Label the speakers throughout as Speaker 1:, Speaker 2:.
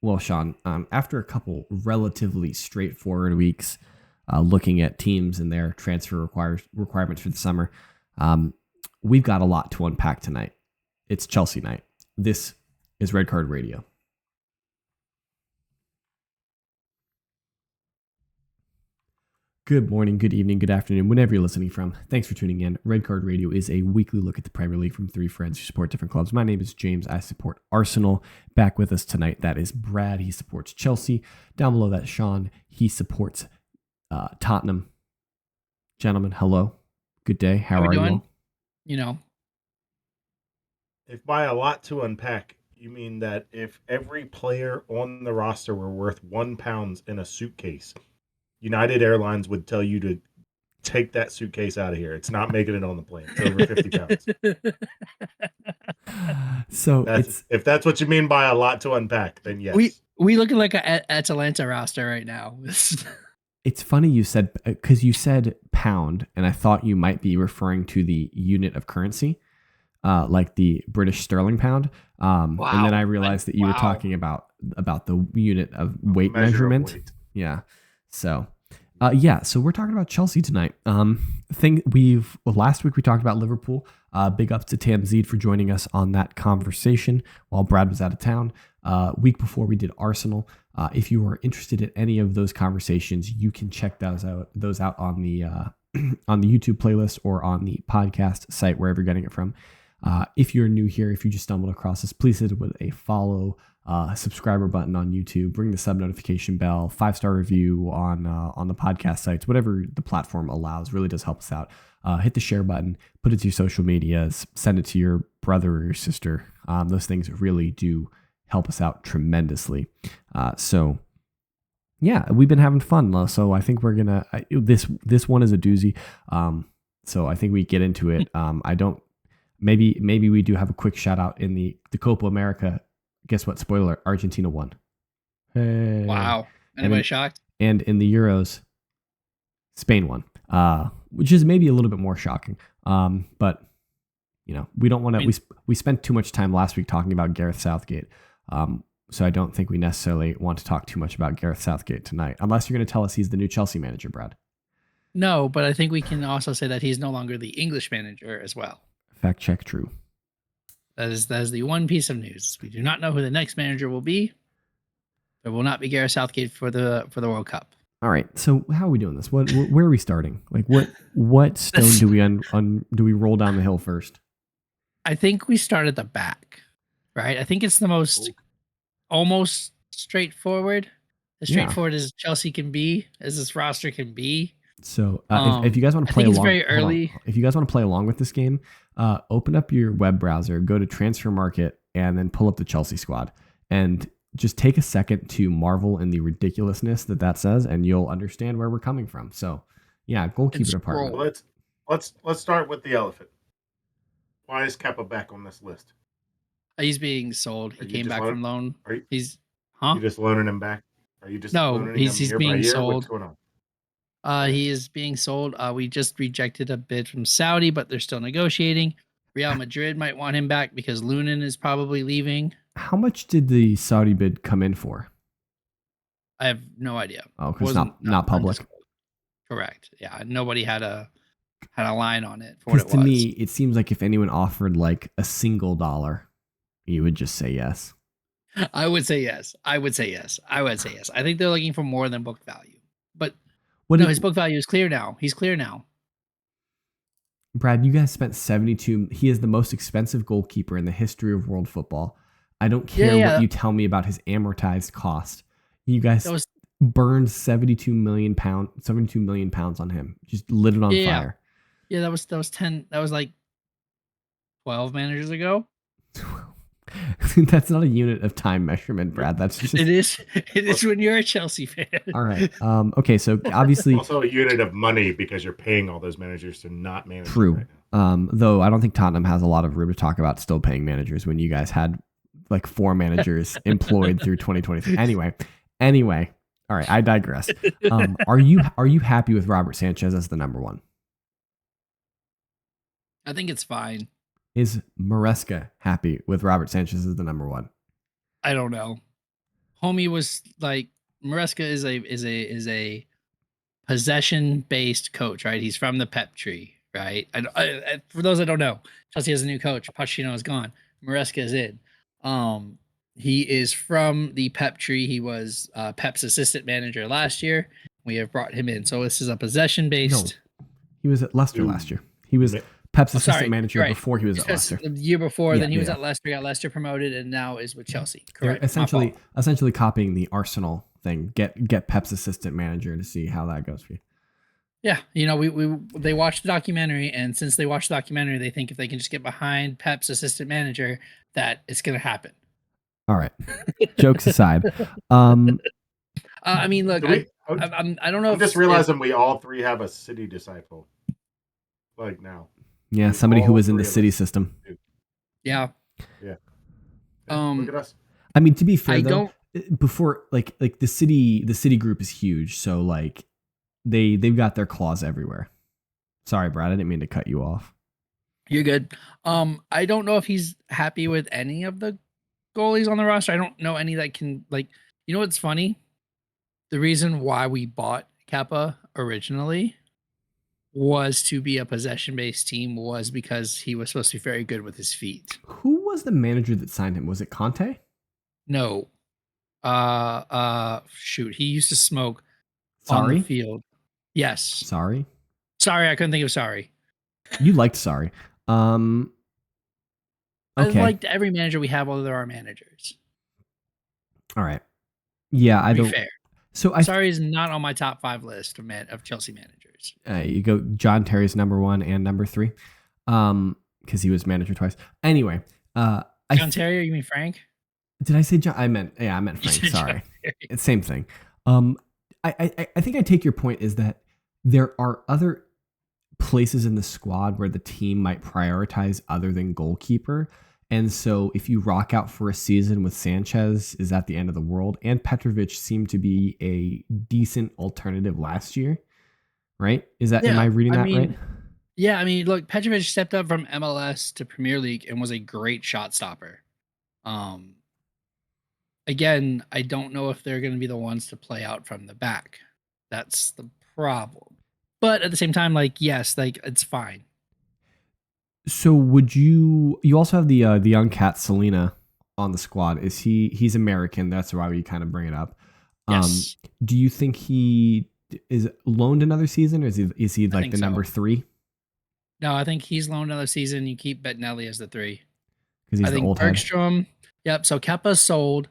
Speaker 1: Well, Sean, after a couple relatively straightforward weeks looking at teams and their transfer requirements for the summer, um, we've got a lot to unpack tonight. It's Chelsea night. This is Red Card Radio. Good morning, good evening, good afternoon, whenever you're listening from. Thanks for tuning in. Red Card Radio is a weekly look at the Premier League from three friends who support different clubs. My name is James. I support Arsenal. Back with us tonight, that is Brad. He supports Chelsea. Down below that, Sean. He supports Tottenham. Gentlemen, hello. Good day. How
Speaker 2: we
Speaker 1: are you
Speaker 2: doing?
Speaker 1: all?
Speaker 2: You know,
Speaker 3: If by a lot to unpack, you mean that if every player on the roster were worth £1 in a suitcase, United Airlines would tell you to take that suitcase out of here. It's not making it on the plane. It's over £50.
Speaker 1: So
Speaker 3: if that's what you mean by a lot to unpack, then yes.
Speaker 2: we looking like a Atalanta roster right now.
Speaker 1: It's funny you said, because you said pound, and I thought you might be referring to the unit of currency, like the British sterling pound. And then I realized that you were talking about the unit of weight measurement.
Speaker 3: Weight.
Speaker 1: Yeah. So, so we're talking about Chelsea tonight. Last week we talked about Liverpool. Big ups to Tamzid for joining us on that conversation while Brad was out of town. Week before we did Arsenal. If you are interested in any of those conversations, you can check those out on the on the YouTube playlist or on the podcast site, wherever you're getting it from. If you're new here, if you just stumbled across this, please hit it with a follow, subscriber button on YouTube, ring the sub notification bell, 5-star review on the podcast sites, whatever the platform allows. Really does help us out. Hit the share button, put it to your social medias, send it to your brother or your sister. Those things really do help us out tremendously. We've been having fun. So I think we're gonna this one is a doozy. So I think we get into it. Maybe we do have a quick shout out in the Copa America. Guess what? Spoiler: Argentina won.
Speaker 2: Hey. Wow! Anybody shocked?
Speaker 1: And in the Euros, Spain won, which is maybe a little bit more shocking. But we don't want to. We spent too much time last week talking about Gareth Southgate. So I don't think we necessarily want to talk too much about Gareth Southgate tonight, unless you're going to tell us he's the new Chelsea manager, Brad.
Speaker 2: No, but I think we can also say that he's no longer the English manager as well.
Speaker 1: Fact check, true.
Speaker 2: That is the one piece of news. We do not know who the next manager will be. There will not be Gareth Southgate for the World Cup.
Speaker 1: All right. So how are we doing this? Where are we starting? Like what stone do we roll down the hill first?
Speaker 2: I think we start at the back, right? I think it's the most almost straightforward. As straightforward as Chelsea can be, as this roster can be.
Speaker 1: So if you guys want to play along,
Speaker 2: very early.
Speaker 1: If you guys want to play along with this game, open up your web browser, go to Transfer Market, and then pull up the Chelsea squad, and just take a second to marvel in the ridiculousness that says, and you'll understand where we're coming from. So, yeah, goalkeeper department.
Speaker 3: Let's start with the elephant. Why is Kepa back on this list?
Speaker 2: He's being sold. He came back from loan.
Speaker 3: You just loaning him back? Are you just loaning him
Speaker 2: he's being sold.
Speaker 3: What's going on?
Speaker 2: He is being sold. We just rejected a bid from Saudi, but they're still negotiating. Real Madrid might want him back because Lunin is probably leaving.
Speaker 1: How much did the Saudi bid come in for?
Speaker 2: I have no idea.
Speaker 1: Oh, because not public.
Speaker 2: Correct. Yeah, nobody had a line on it.
Speaker 1: Because to me, it seems like if anyone offered like a single dollar, you would just say yes.
Speaker 2: I would say yes. I think they're looking for more than book value, but. His book value is clear now. He's clear now.
Speaker 1: Brad, you guys spent 72. He is the most expensive goalkeeper in the history of world football. I don't care what you tell me about his amortized cost. You guys burned 72 million pounds on him. Just lit it on fire.
Speaker 2: Yeah, that was 10. That was like 12 managers ago.
Speaker 1: That's not a unit of time measurement, Brad. That's just
Speaker 2: it is when you're a Chelsea fan.
Speaker 1: All right. Okay. So obviously,
Speaker 3: also a unit of money because you're paying all those managers to not manage.
Speaker 1: True.
Speaker 3: Right now.
Speaker 1: Though I don't think Tottenham has a lot of room to talk about still paying managers when you guys had like 4 managers employed through 2023. Anyway. All right. I digress. Are you happy with Robert Sanchez as the number 1?
Speaker 2: I think it's fine.
Speaker 1: Is Maresca happy with Robert Sanchez as the number 1?
Speaker 2: I don't know. homie was like Maresca is a possession based coach, right? He's from the Pep tree, right? For those that don't know, Chelsea has a new coach. Pochettino is gone. Maresca is in. He is from the Pep tree. He was Pep's assistant manager last year. We have brought him in. So this is a possession based.
Speaker 1: No, he was at Leicester last year. He was Pep's assistant manager
Speaker 2: right.
Speaker 1: before he was at Leicester.
Speaker 2: The year before, then he was at Leicester, got Leicester promoted, and now is with Chelsea. Correct.
Speaker 1: They're essentially copying the Arsenal thing. Get Pep's assistant manager to see how that goes for you.
Speaker 2: Yeah, they watched the documentary, and since they watched the documentary, they think if they can just get behind Pep's assistant manager, that it's going to happen.
Speaker 1: All right. Jokes aside,
Speaker 2: I mean, look, I don't know.
Speaker 3: I'm just realizing we all three have a City disciple. Like now.
Speaker 1: Yeah, somebody who was in the City system.
Speaker 2: Yeah.
Speaker 3: Look at us.
Speaker 1: I mean, to be fair though, before like the City group is huge, so like they've got their claws everywhere. Sorry, Brad, I didn't mean to cut you off.
Speaker 2: You're good. I don't know if he's happy with any of the goalies on the roster. I don't know any that can what's funny? The reason why we bought Kappa originally was to be a possession-based team was because he was supposed to be very good with his feet.
Speaker 1: Who was the manager that signed him? Was it Conte?
Speaker 2: No. Shoot. He used to smoke
Speaker 1: on
Speaker 2: the field. Yes.
Speaker 1: Sorry,
Speaker 2: I couldn't think of Sorry.
Speaker 1: You liked Sorry. Okay.
Speaker 2: I liked every manager we have, although there are managers.
Speaker 1: All right. Yeah, I don't.
Speaker 2: Fair.
Speaker 1: So
Speaker 2: Sorry is not on my top 5 list of Chelsea managers.
Speaker 1: You go John Terry's number 1 and number 3, because he was manager twice. Anyway,
Speaker 2: John Terry, or you mean Frank?
Speaker 1: Did I say John? I meant Frank. Sorry, it's same thing. I think I take your point is that there are other places in the squad where the team might prioritize other than goalkeeper. And so if you rock out for a season with Sanchez, is that the end of the world? And Petrovic seemed to be a decent alternative last year, right? Am I reading that right?
Speaker 2: Yeah, I mean, look, Petrovic stepped up from MLS to Premier League and was a great shot stopper. Again, I don't know if they're going to be the ones to play out from the back. That's the problem. But at the same time, yes, it's fine.
Speaker 1: So would you also have the young cat Selena on the squad? He's American? That's why we kind of bring it up.
Speaker 2: Yes.
Speaker 1: Do you think he is loaned another season, or is he like the number 3?
Speaker 2: No, I think he's loaned another season. You keep Bettinelli as the 3.
Speaker 1: Because he's the old head.
Speaker 2: Bergstrom. Yep. So Kepa's sold.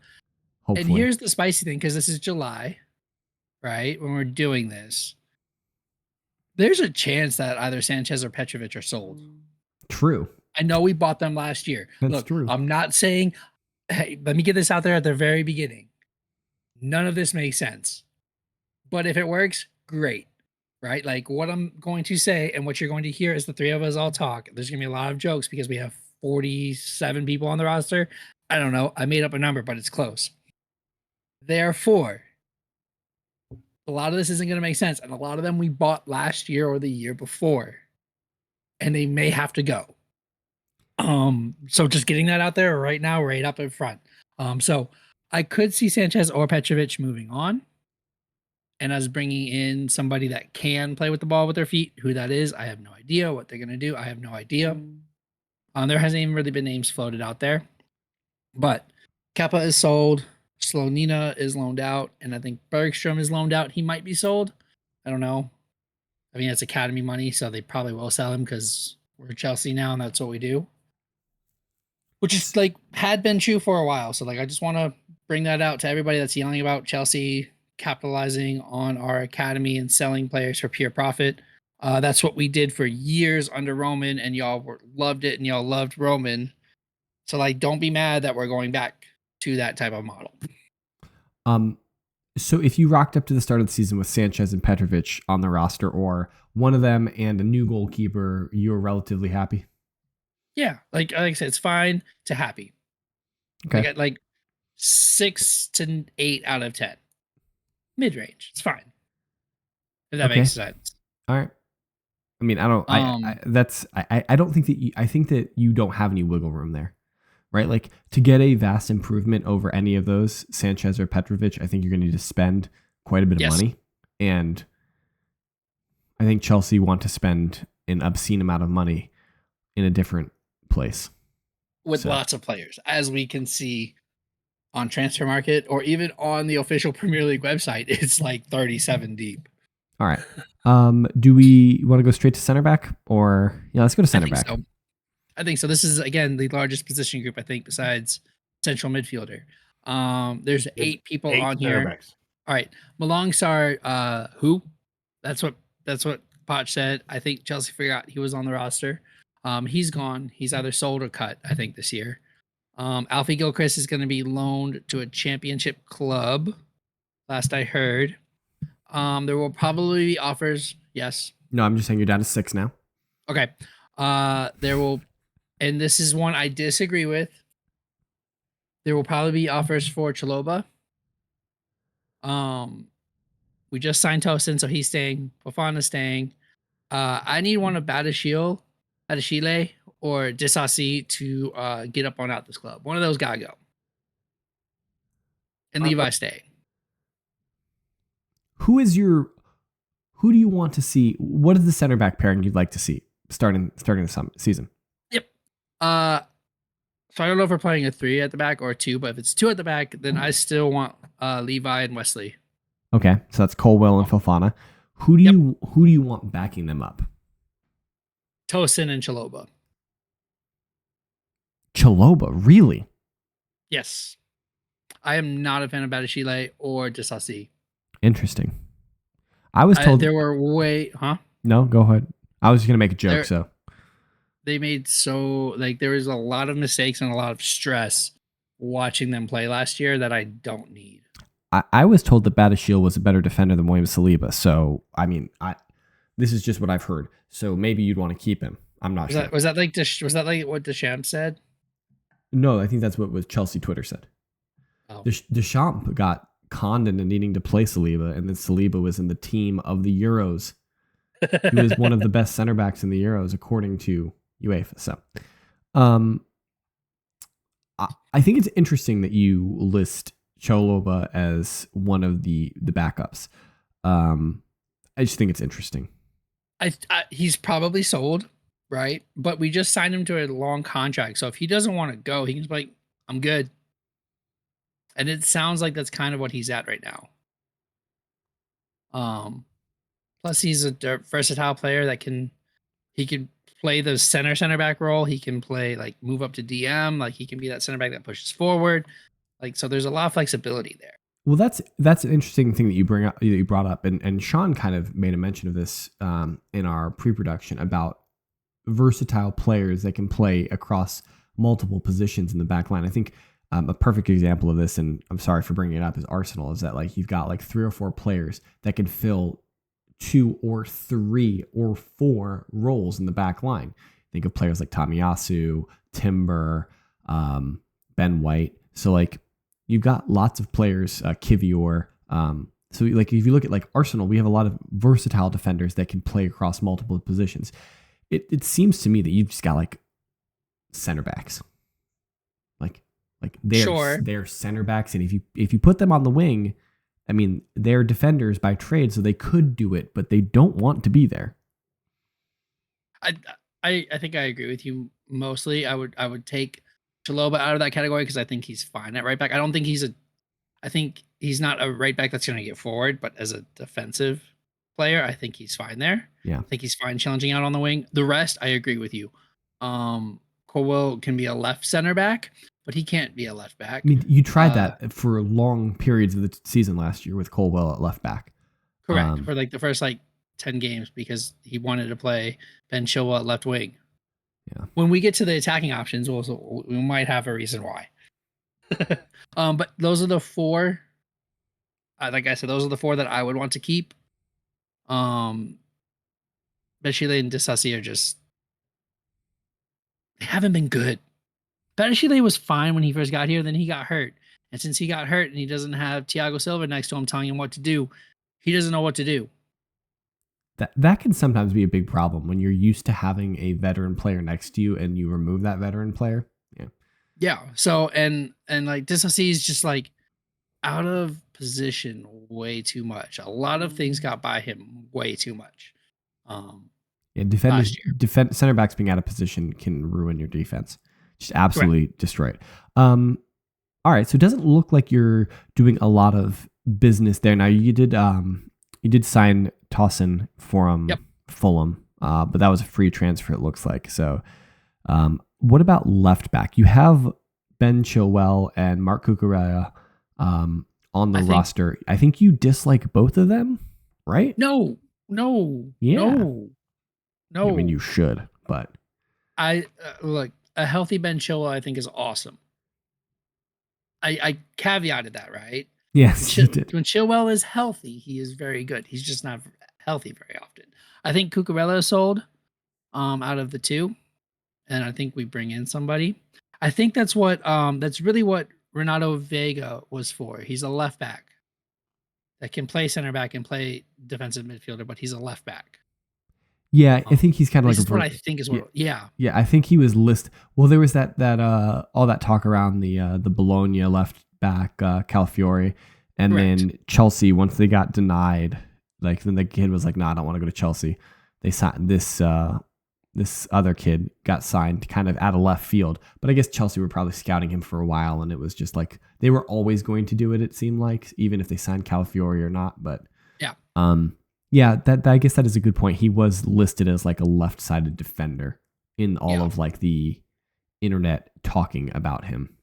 Speaker 1: Hopefully.
Speaker 2: And here's the spicy thing, because this is July, right? When we're doing this, there's a chance that either Sanchez or Petrovic are sold.
Speaker 1: True.
Speaker 2: I know we bought them last year.
Speaker 1: That's true.
Speaker 2: I'm not saying, hey, let me get this out there at the very beginning. None of this makes sense. But if it works, great. Right? Like what I'm going to say and what you're going to hear is the 3 of us all talk. There's going to be a lot of jokes because we have 47 people on the roster. I don't know. I made up a number, but it's close. Therefore, a lot of this isn't going to make sense. And a lot of them we bought last year or the year before. And they may have to go. So just getting that out there right now, right up in front. So I could see Sanchez or Petrovic moving on, and us bringing in somebody that can play with the ball with their feet. Who that is, I have no idea. What they're gonna do, I have no idea. There hasn't even really been names floated out there, but Kappa is sold. Slonina is loaned out, and I think Bergstrom is loaned out. He might be sold. I don't know. I mean, it's academy money, so they probably will sell him because we're Chelsea now, and that's what we do. Which is had been true for a while. So I just want to bring that out to everybody that's yelling about Chelsea capitalizing on our academy and selling players for pure profit. That's what we did for years under Roman, and y'all loved it, and y'all loved Roman. So don't be mad that we're going back to that type of model.
Speaker 1: So if you rocked up to the start of the season with Sanchez and Petrovic on the roster, or one of them and a new goalkeeper, you were relatively happy?
Speaker 2: Yeah, like I said, it's fine to happy.
Speaker 1: Okay.
Speaker 2: I got 6 to 8 out of 10. Mid-range. It's fine. If that makes sense.
Speaker 1: All right. I mean, I don't. I don't think that I think that you don't have any wiggle room there. right? Like to get a vast improvement over any of those, Sanchez or Petrovic, I think you're going to need to spend quite a bit of
Speaker 2: Yes.
Speaker 1: money. And I think Chelsea want to spend an obscene amount of money in a different place.
Speaker 2: With
Speaker 1: So.
Speaker 2: lots of players, as we can see on Transfer Market or even on the official Premier League website, it's like 37 deep.
Speaker 1: All right. Do we want to go straight to center back or let's go to center back.
Speaker 2: I think so. This is again the largest position group, I think, besides central midfielder. There's 8 people on here.
Speaker 3: Backs.
Speaker 2: All right. Malangsar, who? That's what Poch said. I think Chelsea forgot he was on the roster. He's gone. He's either sold or cut, I think, this year. Alfie Gilchrist is going to be loaned to a championship club, last I heard. There will probably be offers. Yes.
Speaker 1: No, I'm just saying you're down to 6 now.
Speaker 2: Okay. There will, and this is one I disagree with. There will probably be offers for Chaloba. We just signed Tosin, so he's staying. Fofana's staying. I need one of Badashile or Disasi to get up on out this club. One of those gotta go. And Levi staying.
Speaker 1: Who do you want to see? What is the center back pairing you'd like to see starting the season?
Speaker 2: Yep. So I don't know if we're playing a 3 at the back or a 2, but if it's 2 at the back, then I still want Levi and Wesley.
Speaker 1: Okay, so that's Colwell and Fofana. Who do you want backing them up?
Speaker 2: Tosin and Chaloba.
Speaker 1: Chaloba, really?
Speaker 2: Yes. I am not a fan of Badashile or Disasi.
Speaker 1: Interesting. I was told
Speaker 2: there were
Speaker 1: No, go ahead. I was going to make a joke, so.
Speaker 2: They made there was a lot of mistakes and a lot of stress watching them play last year that I don't need.
Speaker 1: I was told that Badashile was a better defender than William Saliba, so I mean, this is just what I've heard. So maybe you'd want to keep him. I'm not sure.
Speaker 2: Was that like what Deschamps said?
Speaker 1: No, I think that's what Chelsea Twitter said.
Speaker 2: Oh.
Speaker 1: Deschamps got conned into needing to play Saliba, and then Saliba was in the team of the Euros. He was one of the best center backs in the Euros, according to UEFA. So, I think it's interesting that you list Chaloba as one of the backups. I just think it's interesting.
Speaker 2: He's probably sold, right? But we just signed him to a long contract, so if he doesn't want to go, he can just be like, "I'm good." And it sounds like that's kind of what he's at right now. Plus he's a versatile player that can play the center back role. He can play like move up to DM, like he can be that center back that pushes forward. Like, so there's a lot of flexibility there.
Speaker 1: Well, that's an interesting thing that you brought up, and Sean kind of made a mention of this in our pre-production about versatile players that can play across multiple positions in the back line. I think a perfect example of this, and I'm sorry for bringing it up, is Arsenal. Is that like you've got like 3 or 4 players that can fill 2 or 3 or 4 roles in the back line. Think of players like Tomiyasu, Timber, Ben White. So like you've got lots of players, Kivior. So like if you look at like Arsenal, we have a lot of versatile defenders that can play across multiple positions. It seems to me that you've just got like center backs. Like they're center backs, and if you put them on the wing, I mean, they're defenders by trade, so they could do it, but they don't want to be there.
Speaker 2: I think I agree with you mostly. I would take Chaloba out of that category because I think he's fine at right back. I think he's not a right back that's going to get forward, but as a defensive player, I think he's fine there.
Speaker 1: Yeah.
Speaker 2: I think he's fine challenging out on the wing. The rest, I agree with you. Colwell can be a left center back, but he can't be a left back.
Speaker 1: I mean, you tried that for long periods of the season last year with Colwell at left back.
Speaker 2: Correct. For like the first 10 games because he wanted to play Ben Chilwell at left wing.
Speaker 1: Yeah.
Speaker 2: When we get to the attacking options, we might have a reason why. But those are the 4. Like I said, those are the 4 that I would want to keep. Beshile and Disasi are just, they haven't been good. Beshile was fine when he first got here, then he got hurt. And since he got hurt and he doesn't have Thiago Silva next to him telling him what to do, he doesn't know what to do.
Speaker 1: That can sometimes be a big problem when you're used to having a veteran player next to you and you remove that veteran player. Yeah.
Speaker 2: Yeah. So and like Disasi is just like out of position way too much. A lot of things got by him way too much.
Speaker 1: Yeah, defenders,
Speaker 2: Last year.
Speaker 1: center backs being out of position can ruin your defense. Just absolutely destroy it. All right, so it doesn't look like you're doing a lot of business there. Now you did sign Towson from Fulham, but that was a free transfer. It looks like. So, what about left back? You have Ben Chilwell and Mark Cucurella on the roster. I think you dislike both of them, right?
Speaker 2: No.
Speaker 1: I mean, you should, but
Speaker 2: I look, a healthy Ben Chilwell I think is awesome. I caveated that, right?
Speaker 1: yes, you did.
Speaker 2: When Chilwell is healthy, he is very good. He's just not healthy very often. I think Cucurella is sold out of the two, and I think we bring in somebody. I think that's really what Renato Vega was for. He's a left back that can play center back and play defensive midfielder, but he's a left back.
Speaker 1: Yeah, I think he's kind of like
Speaker 2: this is what I think is what. Yeah.
Speaker 1: I think he was listed. Well, there was that all that talk around the Bologna left back Calafiori, and
Speaker 2: Correct.
Speaker 1: then Chelsea. Once they got denied, like then the kid was like, "No, I don't want to go to Chelsea." They signed this other kid got signed kind of out of left field, but I guess Chelsea were probably scouting him for a while, and it was just like they were always going to do it. It seemed like even if they signed Calafiori or not, but
Speaker 2: yeah.
Speaker 1: Yeah, that I guess that is a good point. He was listed as like a left-sided defender in all of like the internet talking about him.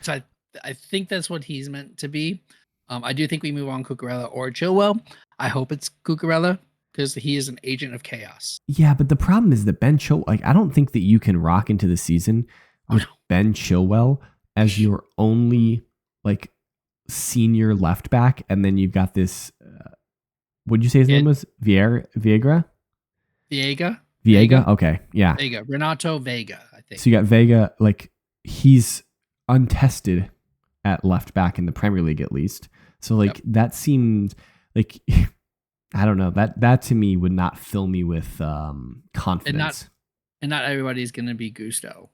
Speaker 2: So I think that's what he's meant to be. I do think we move on Cucurella or Chilwell. I hope it's Cucurella because he is an agent of chaos.
Speaker 1: Yeah, but the problem is that Ben Chilwell, like I don't think that you can rock into the season with Ben Chilwell as your only like senior left back, and then you've got this. What did you say his name was? Viega? Okay, yeah.
Speaker 2: Vega. Renato Vega, I think.
Speaker 1: So you got Vega, like he's untested at left back in the Premier League at least. So like that seemed like I don't know, that to me would not fill me with confidence.
Speaker 2: And not everybody's gonna be Gusto.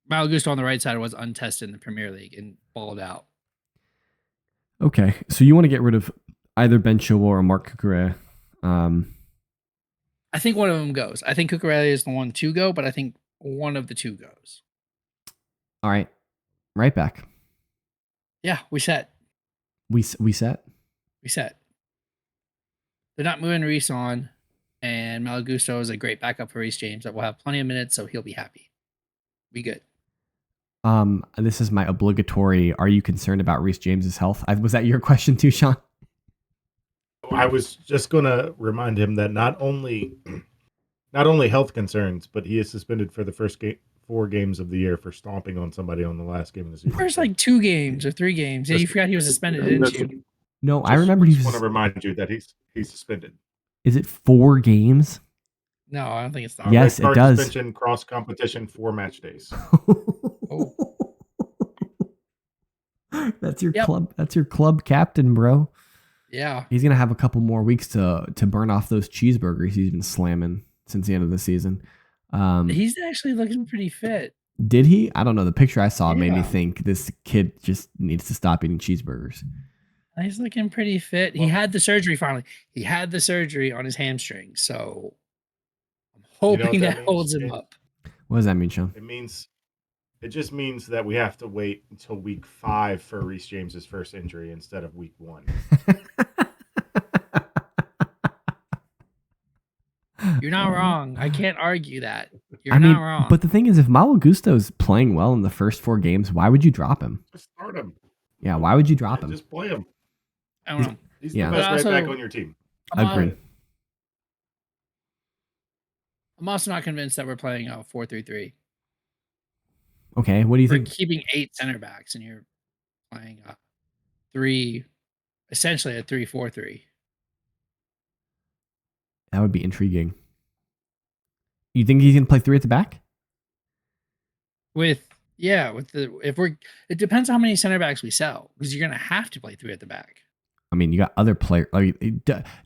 Speaker 2: Malo Gusto on the right side was untested in the Premier League and balled out.
Speaker 1: Okay, so you want to get rid of either Ben Chilwell or Mark Cucurella.
Speaker 2: I think one of them goes. I think Cucurella is the one to go, but I think one of the two goes.
Speaker 1: All right, right back.
Speaker 2: Yeah, we set.
Speaker 1: We set.
Speaker 2: We set. They're not moving Reece on, and Malo Gusto is a great backup for Reece James that will have plenty of minutes, so he'll be happy. Be good.
Speaker 1: This is my obligatory. Are you concerned about Reece James's health? Was that your question too, Sean?
Speaker 3: I was just gonna remind him that not only health concerns, but he is suspended for the first 4 games of the year for stomping on somebody on the last game of the season.
Speaker 2: First, like 2 games or 3 games. Yeah, you forgot he was suspended, didn't you?
Speaker 1: No, I remember he was.
Speaker 3: I just want to remind you that he's suspended.
Speaker 1: Is it 4 games?
Speaker 2: No, I don't think it's that.
Speaker 1: Yes, it does.
Speaker 3: Suspension, cross competition, 4 match days.
Speaker 2: Oh.
Speaker 1: That's your club. That's your club captain, bro.
Speaker 2: Yeah.
Speaker 1: He's gonna have a couple more weeks to burn off those cheeseburgers he's been slamming since the end of the season.
Speaker 2: He's actually looking pretty fit.
Speaker 1: Did he? I don't know. The picture I saw made me think this kid just needs to stop eating cheeseburgers.
Speaker 2: He's looking pretty fit. He had the surgery finally. He had the surgery on his hamstring, so I'm hoping that holds him up.
Speaker 1: What does that mean, Sean?
Speaker 3: It just means that we have to wait until week 5 for Reece James's first injury instead of week 1.
Speaker 2: You're not wrong. I can't argue that. You're not wrong.
Speaker 1: But the thing is, if Malo Gusto's playing well in the first 4 games, why would you drop him?
Speaker 3: Just start him.
Speaker 1: Yeah, why would you drop him?
Speaker 3: Just play him.
Speaker 2: I don't know.
Speaker 3: He's the best right back on your team.
Speaker 1: Agree.
Speaker 2: I'm also not convinced that we're playing a 4-3-3.
Speaker 1: Okay, what do you think?
Speaker 2: We're keeping 8 center backs, and you're playing essentially a 3-4-3.
Speaker 1: That would be intriguing. You think he's gonna play 3 at the back?
Speaker 2: It depends on how many center backs we sell, because you're gonna have to play 3 at the back.
Speaker 1: I mean, you got other players. Like,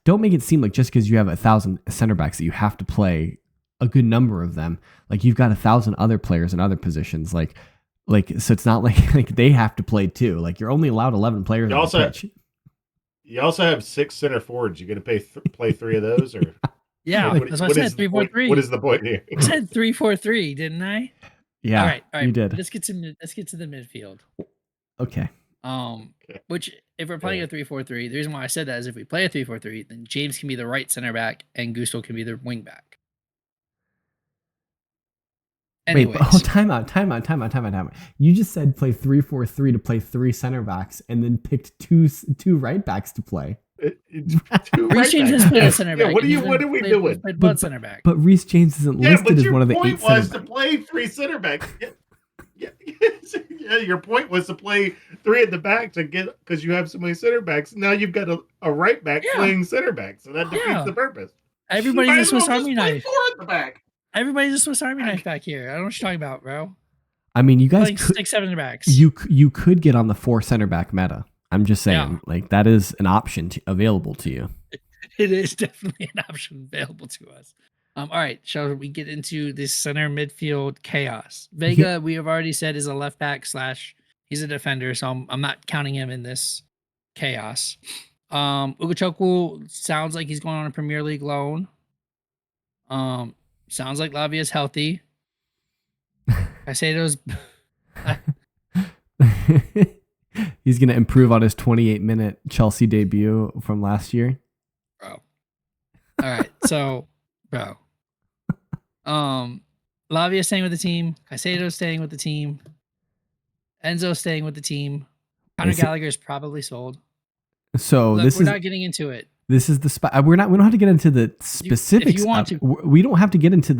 Speaker 1: don't make it seem like just because you have 1,000 center backs that you have to play a good number of them. Like you've got 1,000 other players in other positions. Like so it's not like they have to play too. Like you're only allowed 11 players
Speaker 3: You
Speaker 1: on
Speaker 3: also
Speaker 1: the pitch.
Speaker 3: You also have 6 center forwards. You going to play 3 of those, or
Speaker 2: Yeah,
Speaker 3: like,
Speaker 2: that's what I said. 3-4-3.
Speaker 3: What is the point here?
Speaker 2: I said 3-4-3, didn't I?
Speaker 1: Yeah,
Speaker 2: All right.
Speaker 1: you did.
Speaker 2: Let's get to the midfield.
Speaker 1: Okay.
Speaker 2: Which if we're playing a 3-4-3, the reason why I said that is if we play a 3-4-3, then James can be the right center back and Gusto can be the wing back. Anyways,
Speaker 1: wait, time out. You just said play 3-4-3 to play 3 center backs, and then picked two right backs to play.
Speaker 2: Reece James has played a center back.
Speaker 3: Yeah, what are we doing?
Speaker 2: Played both center back.
Speaker 1: But Reece James isn't listed as one of the 8 center backs.
Speaker 3: Your point was to play 3 center backs. Yeah, your point was to play 3 at the back because you have so many center backs. Now you've got a right back playing center back, so that defeats the purpose.
Speaker 2: Everybody's a Swiss Army knife.
Speaker 3: 4 at the back.
Speaker 2: Everybody's a Swiss Army knife back here. I don't know what you're talking about, bro.
Speaker 1: I mean, you guys
Speaker 2: playing
Speaker 1: could
Speaker 2: 6, 7 backs.
Speaker 1: You could get on the 4 center back meta. I'm just saying, like that is an option available to you.
Speaker 2: It is definitely an option available to us. All right, shall we get into this center midfield chaos? Vega, we have already said, is a left back / he's a defender, so I'm not counting him in this chaos. Ugochukwu sounds like he's going on a Premier League loan. Sounds like Lavia's healthy. Caicedo's
Speaker 1: he's gonna improve on his 28-minute Chelsea debut from last year.
Speaker 2: Bro. All right, so bro. Lavia staying with the team. Caicedo's staying with the team. Enzo's staying with the team. Conor Gallagher's probably sold.
Speaker 1: So
Speaker 2: Look, we're not getting into it.
Speaker 1: This is the spot. We don't have to get into the specifics.
Speaker 2: If you want to.
Speaker 1: We don't have to get into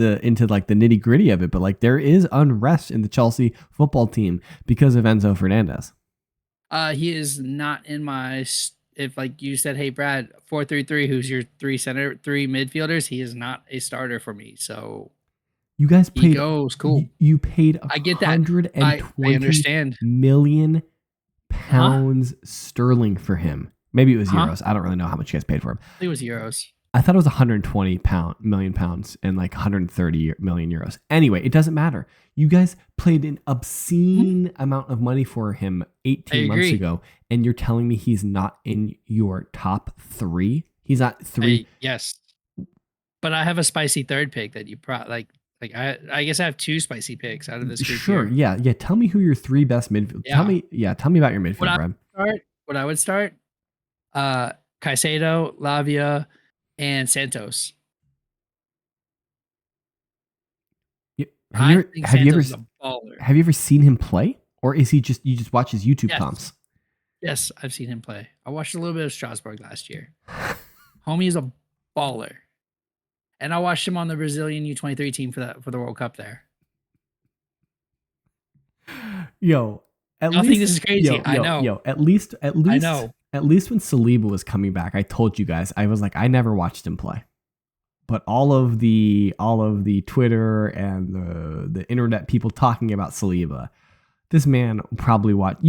Speaker 1: like the nitty gritty of it, but like there is unrest in the Chelsea football team because of Enzo Fernandez.
Speaker 2: He is not in my. If like you said, hey Brad, 4-3-3, who's your 3 midfielders? He is not a starter for me. So
Speaker 1: you guys paid.
Speaker 2: He goes cool.
Speaker 1: You paid.
Speaker 2: I get that.
Speaker 1: I
Speaker 2: understand.
Speaker 1: £120 million sterling for him. Maybe it was euros. I don't really know how much you guys paid for him.
Speaker 2: I think it was euros.
Speaker 1: I thought it was 120 million pounds and like 130 million euros. Anyway, it doesn't matter. You guys played an obscene amount of money for him 18 months ago, and you're telling me he's not in your top 3? He's not 3.
Speaker 2: Yes, but I have a spicy third pick that you probably like. I guess I have 2 spicy picks out of this group.
Speaker 1: Sure,
Speaker 2: here.
Speaker 1: yeah. Tell me who your 3 best midfield.
Speaker 2: Yeah.
Speaker 1: Tell me about your midfield, Brad.
Speaker 2: What I would start. Caicedo, Lavia, and Santos.
Speaker 1: Have you ever seen him play, or is he you just watch his YouTube comps?
Speaker 2: Yes, I've seen him play. I watched a little bit of Strasbourg last year. Homie is a baller, and I watched him on the Brazilian U23 team for the World Cup there.
Speaker 1: Yo,
Speaker 2: I think this is crazy. I know.
Speaker 1: Yo, at least I know. At least when Saliba was coming back, I told you guys, I was like, I never watched him play. But all of the Twitter and the internet people talking about Saliba, this man probably watched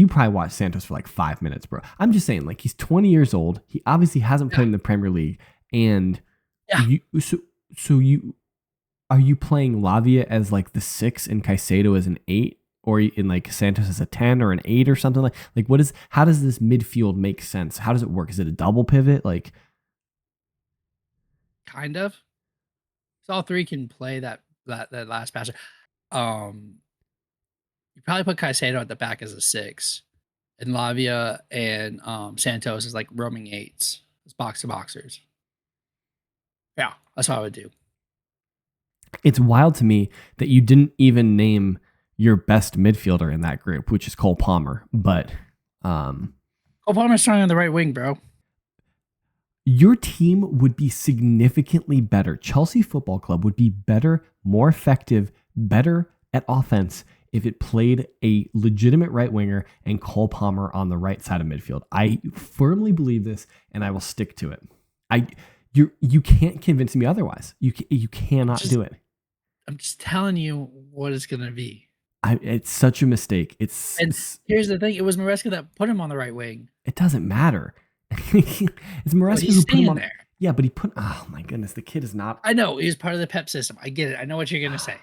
Speaker 1: Santos for like 5 minutes, bro. I'm just saying, like, he's 20 years old. He obviously hasn't played in the Premier League. And are you playing Lavia as like the 6 and Caicedo as an 8? Or in like Santos as a 10 or an 8 or something like how does this midfield make sense? How does it work? Is it a double pivot? Like
Speaker 2: kind of. So all 3 can play that last passer. You probably put Caicedo at the back as a 6, and Lavia and Santos is like roaming 8s. It's box to boxers. Yeah, that's what I would do. It's
Speaker 1: wild to me that you didn't even name your best midfielder in that group, which is Cole Palmer. But
Speaker 2: Cole Palmer's trying on the right wing, bro.
Speaker 1: Your team would be significantly better. Chelsea Football Club would be better, more effective, better at offense if it played a legitimate right winger and Cole Palmer on the right side of midfield. I firmly believe this, and I will stick to it. You can't convince me otherwise. You cannot do it.
Speaker 2: I'm just telling you what it's gonna be.
Speaker 1: It's such a mistake.
Speaker 2: Here's the thing: it was Maresca that put him on the right wing.
Speaker 1: It doesn't matter. It's Maresca who put him on
Speaker 2: there.
Speaker 1: Yeah, but he put. Oh my goodness, the kid is not.
Speaker 2: I know he's part of the Pep system. I get it. I know what you're gonna say.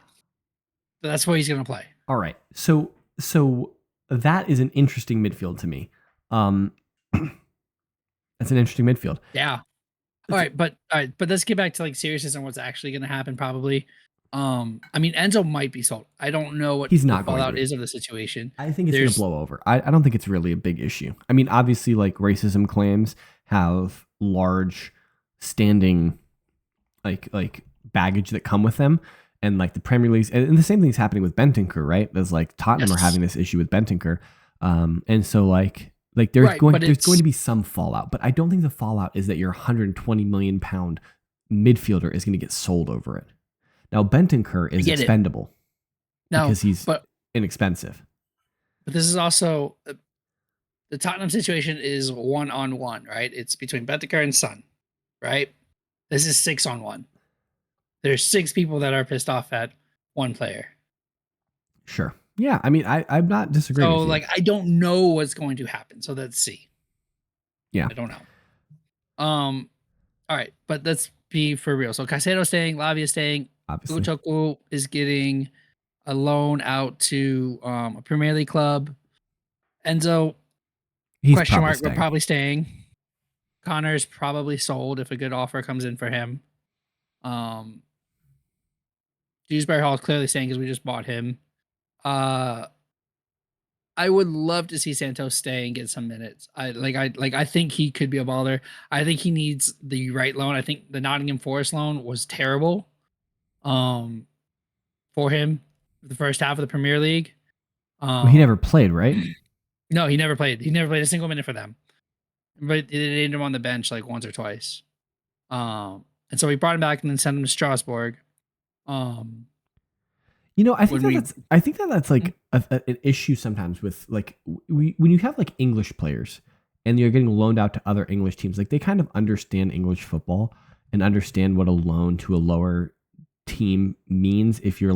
Speaker 2: But that's what he's gonna play.
Speaker 1: All right, so that is an interesting midfield to me. That's an interesting midfield.
Speaker 2: Yeah. All right, but let's get back to like seriousness and what's actually gonna happen. Probably. I mean, Enzo might be sold. I don't know what
Speaker 1: He's
Speaker 2: the
Speaker 1: not going to
Speaker 2: fallout
Speaker 1: be.
Speaker 2: is of the situation.
Speaker 1: I think it's going to blow over. I don't think it's really a big issue. I mean, obviously, like racism claims have large standing, like baggage that come with them, and like the Premier League, and the same thing's happening with Bentancur, right? There's like Tottenham are having this issue with Bentancur, and so like there's going to be some fallout, but I don't think the fallout is that your 120 million pound midfielder is going to get sold over it. Now Bentancur is expendable because he's inexpensive.
Speaker 2: But this is also the Tottenham situation is 1-on-1, right? It's between Bentancur and Son, right? This is 6-on-1. There's 6 people that are pissed off at one player.
Speaker 1: Sure. Yeah. I mean, I'm not disagreeing with you.
Speaker 2: Like, I don't know what's going to happen. So let's see.
Speaker 1: Yeah.
Speaker 2: I don't know. All right, but let's be for real. So Caicedo staying, Lavia staying.
Speaker 1: Obviously.
Speaker 2: Uchoku is getting a loan out to a Premier League club. Enzo,
Speaker 1: he's
Speaker 2: question mark, we're probably staying. Connor's probably sold if a good offer comes in for him. Dewsbury Hall is clearly staying because we just bought him. I would love to see Santos stay and get some minutes. I think he could be a baller. I think he needs the right loan. I think the Nottingham Forest loan was terrible. For him, the first half of the Premier League.
Speaker 1: Well, he never played, right?
Speaker 2: No, he never played. He never played a single minute for them. But they needed him on the bench like once or twice. And so we brought him back and then sent him to Strasbourg.
Speaker 1: You know, I think that's like an issue sometimes with like when you have like English players and you're getting loaned out to other English teams, like they kind of understand English football and understand what a loan to a lower team means if you're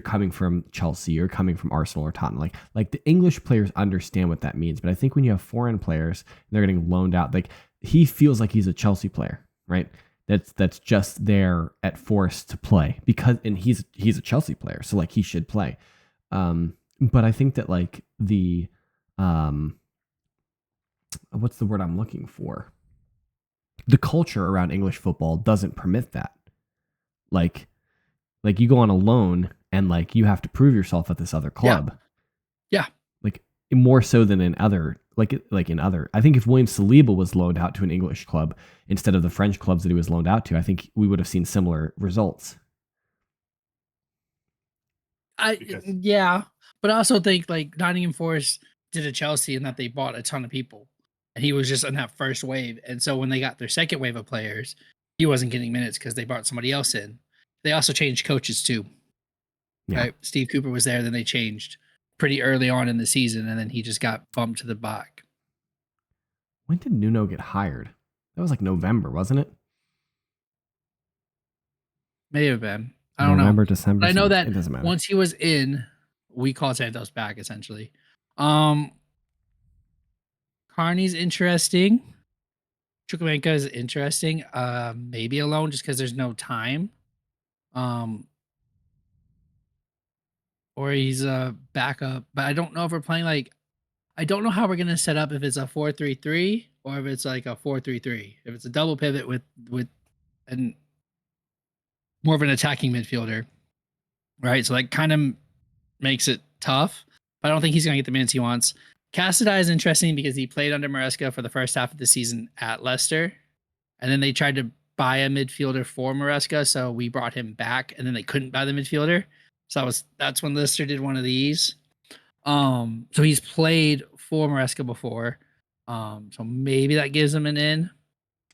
Speaker 1: coming from Chelsea or coming from Arsenal or Tottenham. Like the English players understand what that means. But I think when you have foreign players and they're getting loaned out, like he feels like he's a Chelsea player, right? That's just there at Forest to play and he's a Chelsea player, so like he should play. But I think that like the what's the word I'm looking for? The culture around English football doesn't permit that. Like you go on a loan and like you have to prove yourself at this other club.
Speaker 2: Yeah.
Speaker 1: Like more so than in other in other. I think if William Saliba was loaned out to an English club instead of the French clubs that he was loaned out to, I think we would have seen similar results.
Speaker 2: Yeah, but I also think like Nottingham Forest did a Chelsea in that they bought a ton of people, and he was just in that first wave. And so when they got their second wave of players, he wasn't getting minutes because they brought somebody else in. They also changed coaches too. Yeah. Right? Steve Cooper was there, then they changed pretty early on in the season, and then he just got bumped to the back.
Speaker 1: When did Nuno get hired? That was like November, wasn't it?
Speaker 2: May have been. I don't
Speaker 1: November,
Speaker 2: know.
Speaker 1: December.
Speaker 2: But I know that
Speaker 1: it doesn't matter.
Speaker 2: Once he was in, we called Santos back essentially. Carney's interesting. Chukwuemeka is interesting. Maybe alone just because there's no time. Or he's a backup, but I don't know if we're playing like. I don't know how we're gonna set up if it's a 4-3-3 or if it's like a 4-3-3. If it's a double pivot with and more of an attacking midfielder, right? So that kind of makes it tough. But I don't think he's gonna get the minutes he wants. Casadei is interesting because he played under Maresca for the first half of the season at Leicester, and then they tried to buy a midfielder for Maresca, so we brought him back, and then they couldn't buy the midfielder. So that's when Leicester did one of these. So he's played for Maresca before. So maybe that gives him an in.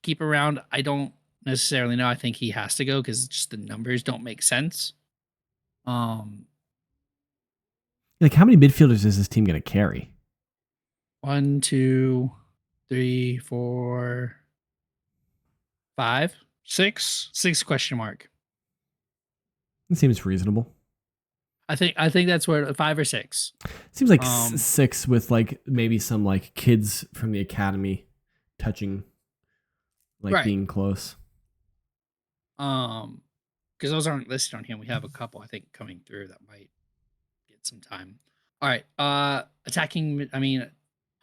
Speaker 2: Keep around. I don't necessarily know. I think he has to go because just the numbers don't make sense.
Speaker 1: Like how many midfielders is this team going to carry?
Speaker 2: 1, 2, 3, 4, 5, 6. 6 question mark.
Speaker 1: It seems reasonable.
Speaker 2: I think that's where 5 or 6.
Speaker 1: Seems like 6 with like maybe some like kids from the academy touching like
Speaker 2: Right.
Speaker 1: being close.
Speaker 2: Because those aren't listed on here. We have a couple, I think, coming through that might get some time. All right. Attacking. I mean,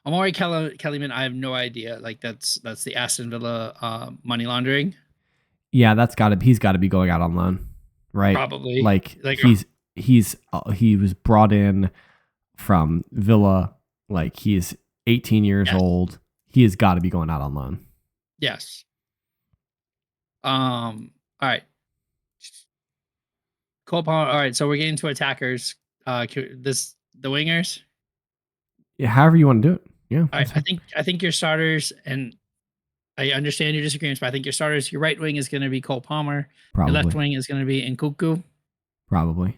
Speaker 2: Amari Kellyman. I have no idea. Like that's the Aston Villa money laundering.
Speaker 1: Yeah, he's got to be going out on loan, right?
Speaker 2: Probably.
Speaker 1: Like he was brought in from Villa. Like he's 18 years
Speaker 2: Yes.
Speaker 1: old. He has got to be going out on loan.
Speaker 2: Yes. All right. Cole Palmer. All right. So we're getting to attackers. The wingers.
Speaker 1: Yeah, however you want to do it. Yeah.
Speaker 2: All right. I think your starters, and I understand your disagreements, but I think your starters, your right wing is going to be Cole Palmer. Your left
Speaker 1: Probably.
Speaker 2: wing is going to be Nkuku.
Speaker 1: Probably.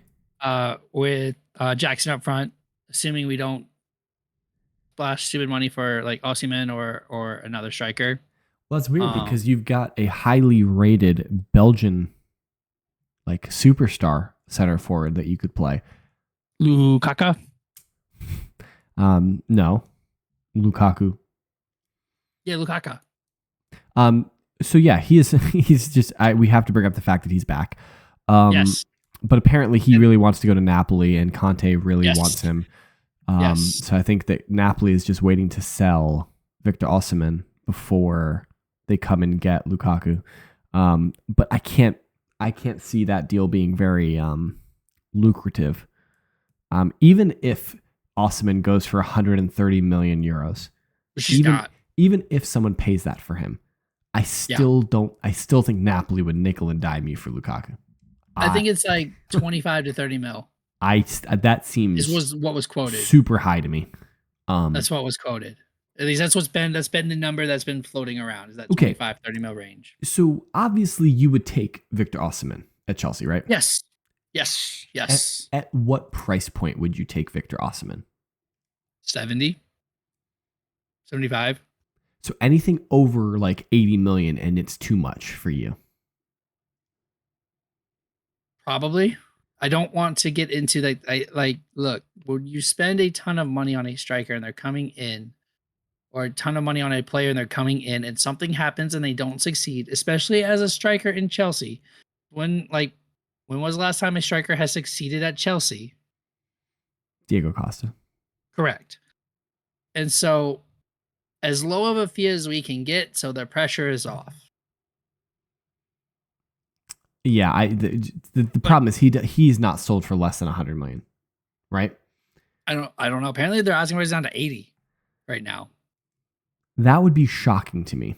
Speaker 2: With Jackson up front, assuming we don't splash stupid money for like Osimhen or another striker.
Speaker 1: Well, that's weird because you've got a highly rated Belgian like superstar center forward that you could play.
Speaker 2: Lukaku.
Speaker 1: No, Lukaku.
Speaker 2: Yeah, Lukaku.
Speaker 1: So yeah, he's just we have to bring up the fact that he's back.
Speaker 2: Yes.
Speaker 1: But apparently he really wants to go to Napoli and Conte really wants him.
Speaker 2: Yes.
Speaker 1: So I think that Napoli is just waiting to sell Victor Osimhen before they come and get Lukaku. But I can't see that deal being very lucrative. Even if Osimhen goes for 130 million euros,
Speaker 2: Which he's not.
Speaker 1: Even if someone pays that for him, I still think Napoli would nickel and dime me for Lukaku.
Speaker 2: I think it's like 25 to 30 mil.
Speaker 1: That seems
Speaker 2: This was what was quoted.
Speaker 1: Super high to me.
Speaker 2: That's what was quoted. At least that's been the number that's been floating around, is that 25, 30 mil range.
Speaker 1: So obviously you would take Victor Osimhen at Chelsea, right?
Speaker 2: Yes.
Speaker 1: At what price point would you take Victor Osimhen?
Speaker 2: 70? 75?
Speaker 1: So anything over like 80 million and it's too much for you?
Speaker 2: Probably. I don't want to get into look, when you spend a ton of money on a striker and they're coming in, or a ton of money on a player and they're coming in, and something happens and they don't succeed, especially as a striker in Chelsea. When was the last time a striker has succeeded at Chelsea?
Speaker 1: Diego Costa.
Speaker 2: Correct. And so as low of a fee as we can get, so the pressure is off.
Speaker 1: Yeah, the problem is he's not sold for less than 100 million, right?
Speaker 2: I don't know. Apparently they're asking prices down to 80 right now.
Speaker 1: That would be shocking to me.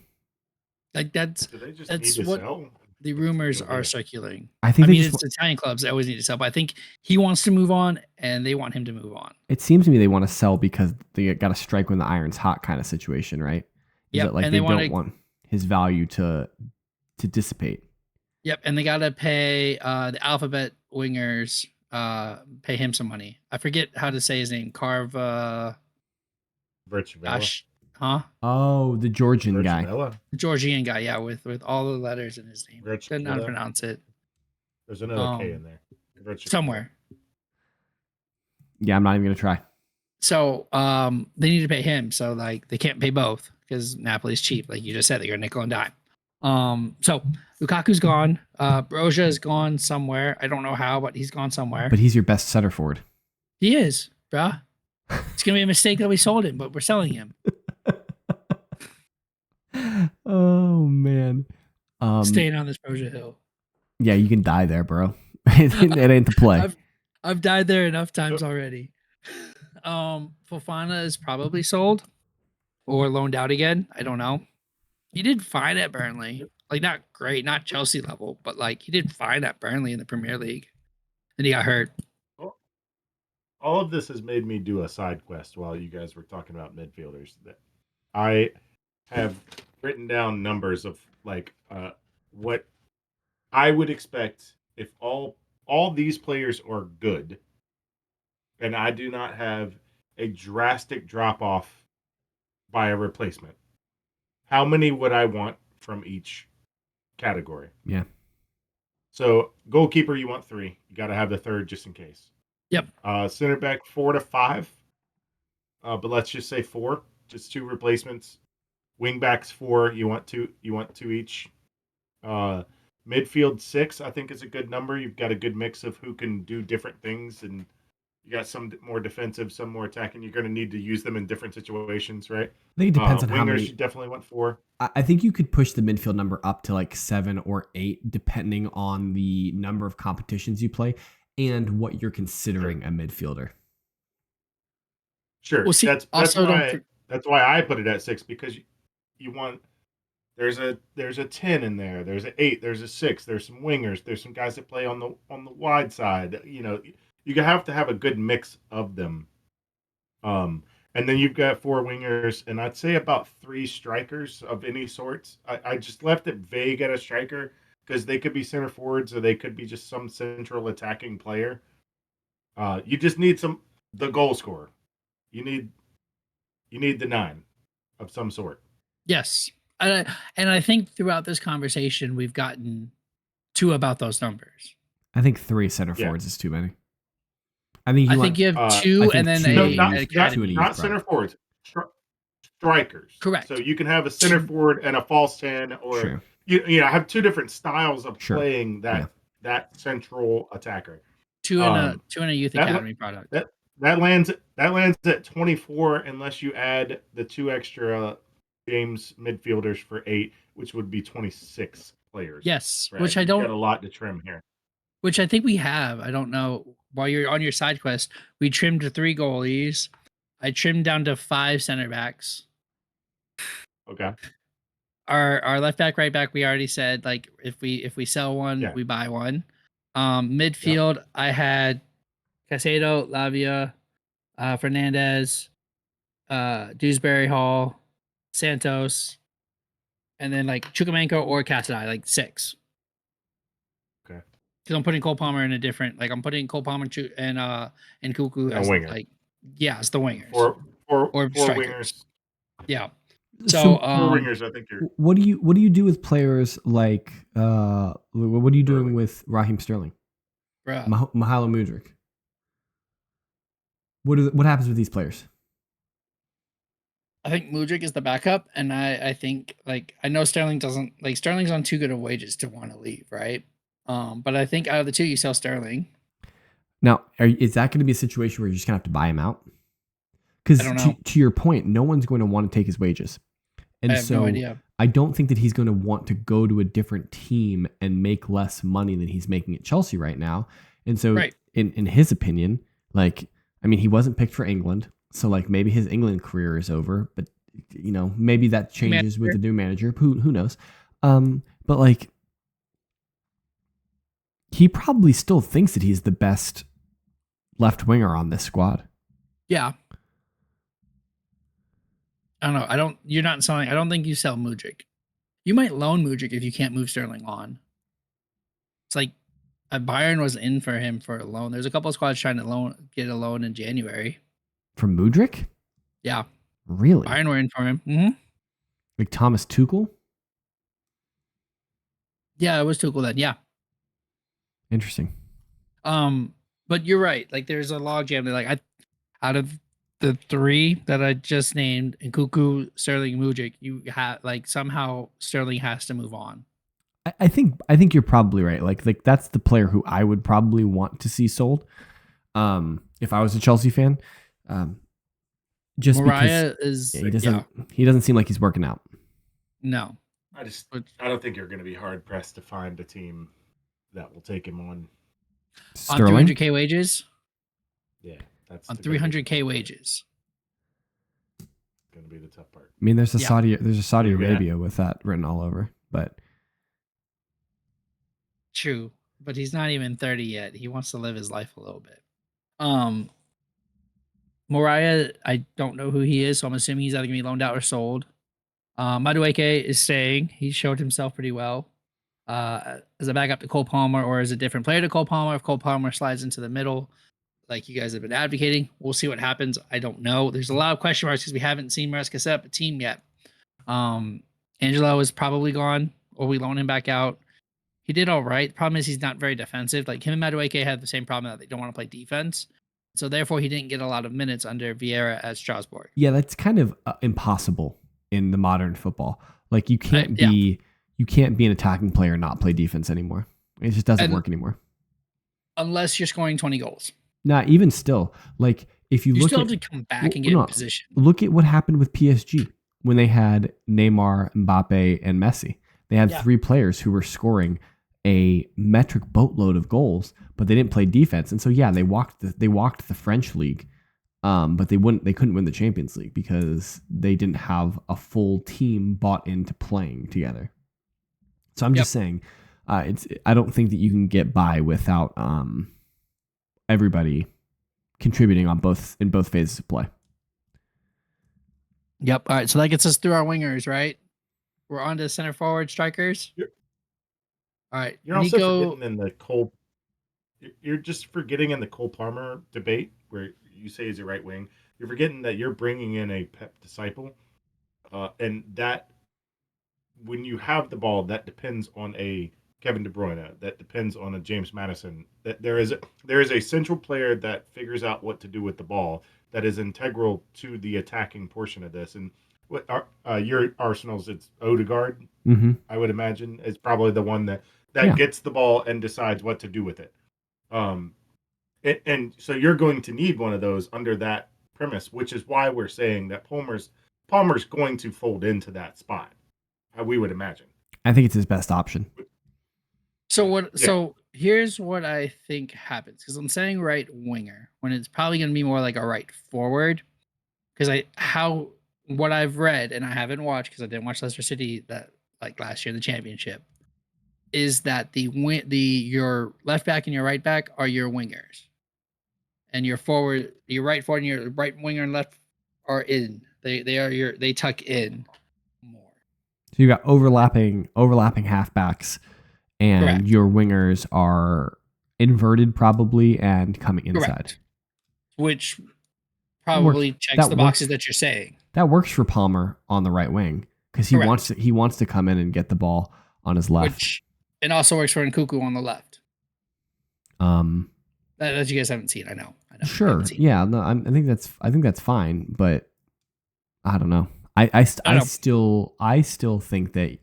Speaker 2: Like that's what
Speaker 3: sell?
Speaker 2: The rumors are circulating.
Speaker 1: I mean,
Speaker 2: it's Italian clubs that always need to sell, but I think he wants to move on and they want him to move on.
Speaker 1: It seems to me they want to sell because they got to strike when the iron's hot kind of situation, right?
Speaker 2: Yeah,
Speaker 1: like they don't want his value to dissipate.
Speaker 2: Yep, and they got to pay the Alphabet wingers, pay him some money. I forget how to say his name.
Speaker 3: Gosh,
Speaker 2: huh?
Speaker 1: Oh, the Georgian guy.
Speaker 2: The Georgian guy, yeah, with all the letters in his name. Couldn't know how to pronounce it.
Speaker 3: There's another K in there.
Speaker 2: Somewhere.
Speaker 1: Yeah, I'm not even gonna try.
Speaker 2: So they need to pay him. So like they can't pay both because Napoli's cheap, like you just said. They're gonna nickel and dime. So Lukaku's gone. Broja is gone somewhere. I don't know how, but he's gone somewhere.
Speaker 1: But he's your best center forward.
Speaker 2: He is, bruh. It's gonna be a mistake that we sold him, but we're selling him.
Speaker 1: Oh man.
Speaker 2: Staying on this Broja hill.
Speaker 1: Yeah, you can die there, bro. It ain't the play.
Speaker 2: I've died there enough times already. Fofana is probably sold or loaned out again. I don't know. He did fine at Burnley. Like not great, not Chelsea level, but like he did fine at Burnley in the Premier League. And he got hurt.
Speaker 3: All of this has made me do a side quest while you guys were talking about midfielders. That I have written down numbers of like what I would expect if all these players are good, and I do not have a drastic drop off by a replacement. How many would I want from each category?
Speaker 1: Yeah.
Speaker 3: So goalkeeper, you want 3. You got to have the third just in case.
Speaker 2: Yep.
Speaker 3: Center back 4 to 5. But let's just say 4, just 2 replacements Wingbacks 4. You want two. You want two each. Midfield 6, I think, is a good number. You've got a good mix of who can do different things, and you got some more defensive, some more attacking. You're going to need to use them in different situations, right?
Speaker 1: I think it depends on how
Speaker 3: Wingers,
Speaker 1: many.
Speaker 3: you definitely want 4.
Speaker 1: I think you could push the midfield number up to like 7 or 8, depending on the number of competitions you play and what you're considering a midfielder.
Speaker 3: Sure,
Speaker 2: Well, see,
Speaker 3: that's
Speaker 2: also
Speaker 3: that's why I put it at 6, because you want there's a 10 in there, there's an 8, there's a 6, there's some wingers, there's some guys that play on the wide side. You have to have a good mix of them. And then you've got 4 wingers, and I'd say about 3 strikers of any sorts. I just left it vague at a striker because they could be center forwards or they could be just some central attacking player. You just need the goal scorer. You need the 9 of some sort.
Speaker 2: yes, and I think throughout this conversation we've gotten to about those numbers.
Speaker 1: I think 3 center forwards is too many. I think
Speaker 2: you have 2 and then
Speaker 3: not
Speaker 2: academy.
Speaker 3: not center forwards, strikers.
Speaker 2: Correct.
Speaker 3: So you can have a center forward and a false 10, or have 2 different styles of playing that central attacker.
Speaker 2: 2 in a youth academy product.
Speaker 3: That lands at 24 unless you add the 2 extra James midfielders for 8, which would be 26 players.
Speaker 2: Yes,
Speaker 3: right?
Speaker 2: which I don't.
Speaker 3: Got a lot to trim here.
Speaker 2: Which I think we have. I don't know. While you're on your side quest, we trimmed to 3 goalies. I trimmed down to 5 center backs.
Speaker 3: Okay.
Speaker 2: Our left back, right back, we already said, like, if we sell one, we buy one. Midfield, I had Casado, Lavia, Fernandez, Dewsbury Hall, Santos, and then like Chukwuemeka or Cassidy, like 6.
Speaker 3: Okay.
Speaker 2: Because I'm putting Cole Palmer in a different, like I'm putting Cole Palmer and Cuckoo as
Speaker 3: winger.
Speaker 2: like, it's the wingers
Speaker 3: or
Speaker 2: strikers.
Speaker 3: wingers.
Speaker 2: Yeah.
Speaker 1: So
Speaker 3: 4 wingers, I think you're.
Speaker 1: What do you do with players like what are you doing with Raheem Sterling? Mahalo Mudryk. What happens with these players?
Speaker 2: I think Mudryk is the backup, and I think, like, I know Sterling's on too good of wages to want to leave, right? But I think out of the 2, you sell Sterling.
Speaker 1: Now, is that going to be a situation where you're just going to have to buy him out? Because to your point, no one's going to want to take his wages. And
Speaker 2: I have no idea.
Speaker 1: I don't think that he's going to want to go to a different team and make less money than he's making at Chelsea right now. And so in his opinion, like, I mean, he wasn't picked for England. So like maybe his England career is over, but maybe that changes with the new manager. Who knows? But like, he probably still thinks that he's the best left winger on this squad.
Speaker 2: Yeah. I don't know. You're not selling. I don't think you sell Mudryk. You might loan Mudryk if you can't move Sterling on. It's like Bayern was in for him for a loan. There's a couple of squads trying to get a loan in January.
Speaker 1: From Mudryk?
Speaker 2: Yeah.
Speaker 1: Really?
Speaker 2: Bayern were in for him. Mm-hmm.
Speaker 1: Like Thomas Tuchel?
Speaker 2: Yeah, it was Tuchel then. Yeah.
Speaker 1: Interesting.
Speaker 2: But you're right. Like, there's a logjam. Like, out of the 3 that I just named, and Cuckoo, Sterling, Mudryk, you have, like, somehow Sterling has to move on.
Speaker 1: I think you're probably right. Like that's the player who I would probably want to see sold. If I was a Chelsea fan. Just
Speaker 2: Mariah
Speaker 1: because he doesn't seem like he's working out.
Speaker 2: No.
Speaker 3: I don't think you're going to be hard pressed to find a team that will take him on.
Speaker 1: Sterling?
Speaker 2: On 300K wages?
Speaker 3: Yeah, that's
Speaker 2: on 300K wages.
Speaker 3: Going to be the tough part.
Speaker 1: I mean, there's a Saudi Arabia with that written all over, but
Speaker 2: true, but he's not even 30 yet. He wants to live his life a little bit. Mariah, I don't know who he is, so I'm assuming he's either going to be loaned out or sold. Madueke is staying. He showed himself pretty well as a backup to Cole Palmer, or as a different player to Cole Palmer. If Cole Palmer slides into the middle, like you guys have been advocating, we'll see what happens. I don't know. There's a lot of question marks because we haven't seen Maresca set up a team yet. Angelo is probably gone, or we loan him back out. He did all right. The problem is he's not very defensive. Like, him and Madueke had the same problem that they don't want to play defense. So therefore, he didn't get a lot of minutes under Vieira at Strasbourg.
Speaker 1: Yeah, that's kind of impossible in the modern football. Like you can't
Speaker 2: Yeah.
Speaker 1: be an attacking player and not play defense anymore. It just doesn't work anymore.
Speaker 2: Unless you're scoring 20 goals.
Speaker 1: Not even still. Like if you
Speaker 2: You
Speaker 1: look
Speaker 2: still
Speaker 1: at
Speaker 2: have to come back and get in position.
Speaker 1: Look at what happened with PSG when they had Neymar, Mbappe, and Messi. They had 3 players who were scoring a metric boatload of goals, but they didn't play defense. And so they walked the French league. But they couldn't win the Champions League because they didn't have a full team bought into playing together. So I'm just saying, I don't think that you can get by without everybody contributing in both phases of play.
Speaker 2: Yep. All right. So that gets us through our wingers, right? We're on to center forward strikers. All right.
Speaker 3: You're also forgetting in the Cole. You're just forgetting in the Cole Palmer debate where you say he's a right wing. You're forgetting that you're bringing in a Pep disciple, and that when you have the ball, that depends on a Kevin De Bruyne, that depends on a James Madison. That there is a central player that figures out what to do with the ball that is integral to the attacking portion of this. And what your Arsenal's, it's Odegaard, I would imagine, is probably the one that gets the ball and decides what to do with it. And so you're going to need one of those under that premise, which is why we're saying that Palmer's going to fold into that spot. We would imagine.
Speaker 1: I think it's his best option.
Speaker 2: So what? Yeah. So here's what I think happens, because I'm saying right winger when it's probably going to be more like a right forward. Because what I've read, and I haven't watched because I didn't watch Leicester City that like last year in the championship, is that your left back and your right back are your wingers, and your right forward and your right winger and left are in. They tuck in more.
Speaker 1: So you got overlapping halfbacks, and correct. Your wingers are inverted probably and coming inside. Correct.
Speaker 2: Which probably checks the boxes that you're saying.
Speaker 1: That works for Palmer on the right wing because he wants to come in and get the ball on his left.
Speaker 2: It also works for Nkunku on the left. That you guys haven't seen, I know.
Speaker 1: Sure, yeah, no, I think that's fine, but I don't know. I still think that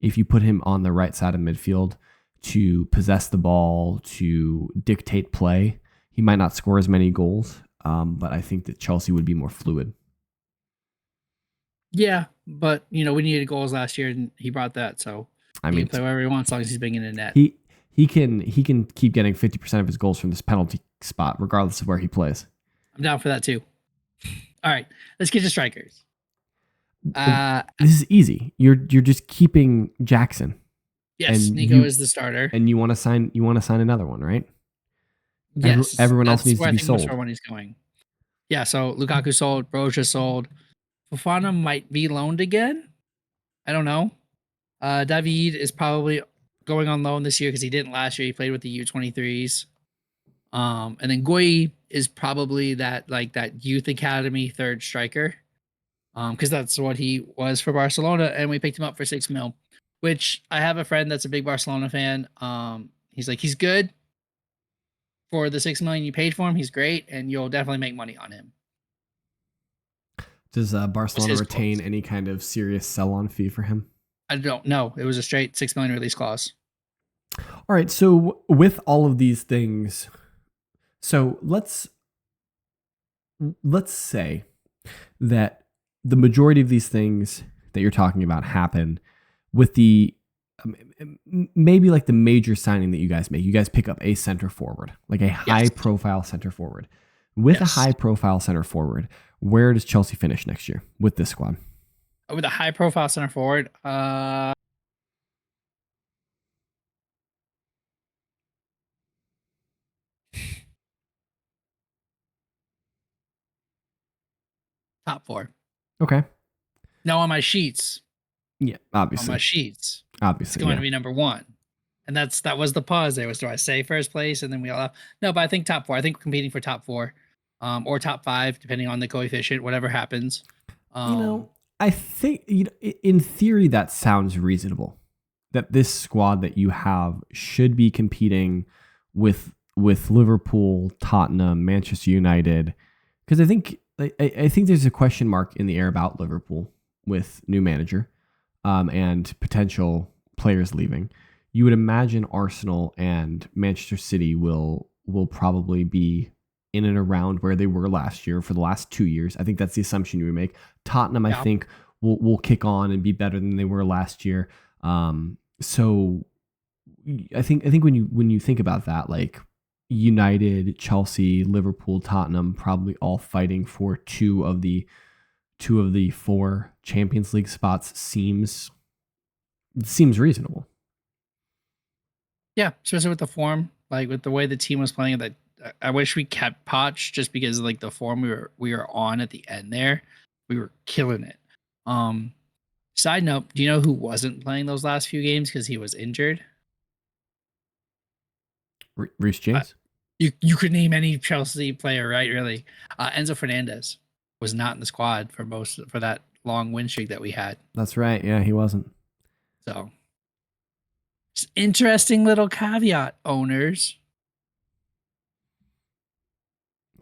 Speaker 1: if you put him on the right side of midfield to possess the ball, to dictate play, he might not score as many goals. But I think that Chelsea would be more fluid.
Speaker 2: Yeah, but we needed goals last year, and he brought that. So he can play wherever he wants, as long as he's bringing in net.
Speaker 1: He can keep getting 50% of his goals from this penalty spot, regardless of where he plays.
Speaker 2: I'm down for that too. All right, let's get to strikers.
Speaker 1: This is easy. You're just keeping Jackson.
Speaker 2: Yes, and Nico is the starter,
Speaker 1: and you want to sign another one, right?
Speaker 2: Yes,
Speaker 1: everyone else needs to be sold.
Speaker 2: That's where one he's going. Yeah, so Lukaku sold, Broja sold. Fofana might be loaned again. I don't know. David is probably going on loan this year because he didn't last year. He played with the U23s. And then Goi is probably that youth academy third striker. Because that's what he was for Barcelona, and we picked him up for $6 million. Which I have a friend that's a big Barcelona fan. He's like, he's good. For the $6 million you paid for him, he's great, and you'll definitely make money on him.
Speaker 1: Does Barcelona retain any kind of serious sell-on fee for him?
Speaker 2: I don't know. It was a straight $6 million release clause.
Speaker 1: All right. So with all of these things, so let's say that the majority of these things that you're talking about happen with the maybe like the major signing that you guys make. You guys pick up a center forward, like a high profile center forward. With a high profile center forward, where does Chelsea finish next year with this squad?
Speaker 2: With a high profile center forward, top 4.
Speaker 1: Okay.
Speaker 2: Now on my sheets.
Speaker 1: Yeah, obviously.
Speaker 2: On my sheets.
Speaker 1: Obviously.
Speaker 2: It's going to be number 1. And that was the pause there. Do I say first place and then we all have... No, but I think top 4. I think we're competing for top 4. Or top 5, depending on the coefficient, whatever happens.
Speaker 1: I think in theory that sounds reasonable. That this squad that you have should be competing with Liverpool, Tottenham, Manchester United. Because I think there's a question mark in the air about Liverpool with new manager and potential players leaving, you would imagine Arsenal and Manchester City will probably be in and around where they were last year for the last 2 years. I think that's the assumption you would make. Tottenham, I think, will kick on and be better than they were last year. So I think when you think about that, like United, Chelsea, Liverpool, Tottenham, probably all fighting for two of the 4 Champions League spots seems reasonable.
Speaker 2: Yeah, especially with the form, like with the way the team was playing. That I wish we kept Poch just because of like the form we were on at the end there. We were killing it. Side note, do you know who wasn't playing those last few games because he was injured?
Speaker 1: Reece James.
Speaker 2: You could name any Chelsea player, right? Really, Enzo Fernandez was not in the squad for that long win streak that we had.
Speaker 1: That's right. Yeah, he wasn't.
Speaker 2: So, just interesting little caveat, owners.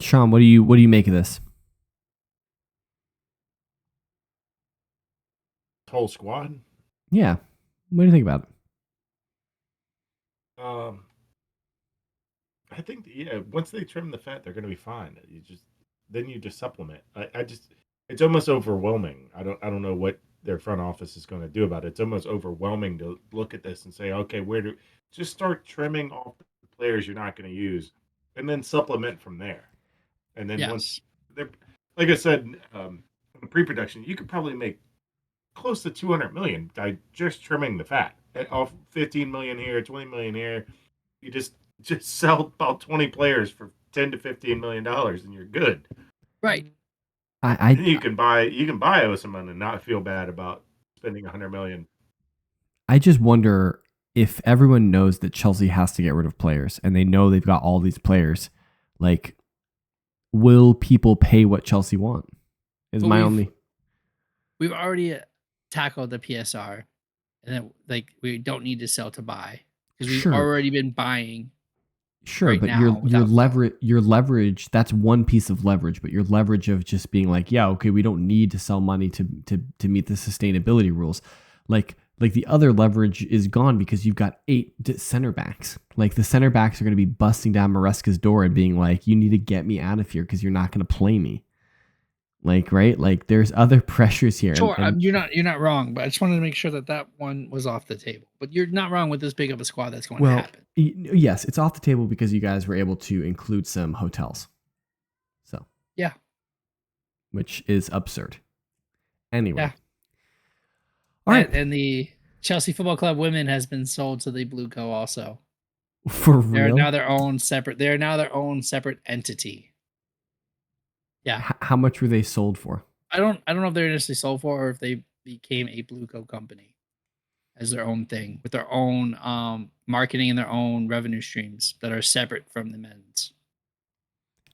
Speaker 1: Sean, what do you make of this?
Speaker 3: Whole squad.
Speaker 1: Yeah, what do you think about it?
Speaker 3: I think once they trim the fat, they're going to be fine. You just supplement. It's almost overwhelming. I don't know what their front office is going to do about it. It's almost overwhelming to look at this and say, okay, just start trimming off the players you're not going to use, and then supplement from there. And then once they're, like I said, in pre-production, you could probably make close to 200 million by just trimming the fat. Off 15 million here, 20 million here. You just sell about 20 players for 10 to 15 million dollars and you're good.
Speaker 2: Right.
Speaker 3: You can buy Osimhen and not feel bad about spending 100 million.
Speaker 1: I just wonder if everyone knows that Chelsea has to get rid of players and they know they've got all these players, like, will people pay what Chelsea want?
Speaker 2: We've already tackled the PSR, and then like we don't need to sell to buy because we've already been buying.
Speaker 1: Sure, right, but your leverage, that's one piece of leverage, but your leverage of just being like, yeah, okay, we don't need to sell money to meet the sustainability rules. Like the other leverage is gone because you've got 8 center backs. Like the center backs are going to be busting down Maresca's door and being like, you need to get me out of here because you're not going to play me. Like, right? Like there's other pressures here.
Speaker 2: Sure, you're not wrong, but I just wanted to make sure that one was off the table. But you're not wrong with this big of a squad that's going to happen.
Speaker 1: Yes, it's off the table because you guys were able to include some hotels. So
Speaker 2: yeah,
Speaker 1: which is absurd. Anyway,
Speaker 2: yeah. All right, and the Chelsea Football Club women has been sold to the Blue Co. Also,
Speaker 1: for real,
Speaker 2: they're now their own separate entity. Yeah.
Speaker 1: How much were they sold for?
Speaker 2: I don't know if they're necessarily sold for or if they became a Blue Co. company as their own thing with their own marketing and their own revenue streams that are separate from the men's.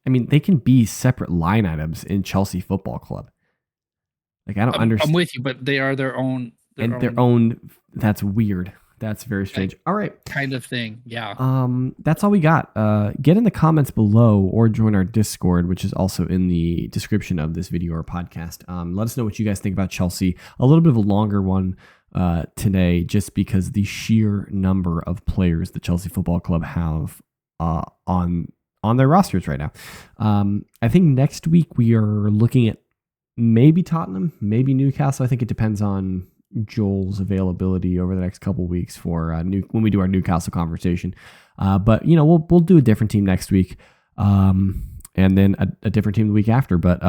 Speaker 1: I mean, they can be separate line items in Chelsea Football Club. Like, I don't understand.
Speaker 2: I'm with you, but they are their own.
Speaker 1: Their own. That's weird. That's very strange. All right.
Speaker 2: Kind of thing. Yeah.
Speaker 1: That's all we got. Get in the comments below or join our Discord, which is also in the description of this video or podcast. Let us know what you guys think about Chelsea. A little bit of a longer one today, just because the sheer number of players the Chelsea Football Club have on their rosters right now. I think next week we are looking at maybe Tottenham, maybe Newcastle. I think it depends on Joel's availability over the next couple weeks for when we do our Newcastle conversation. But we'll do a different team next week, and then a different team the week after. But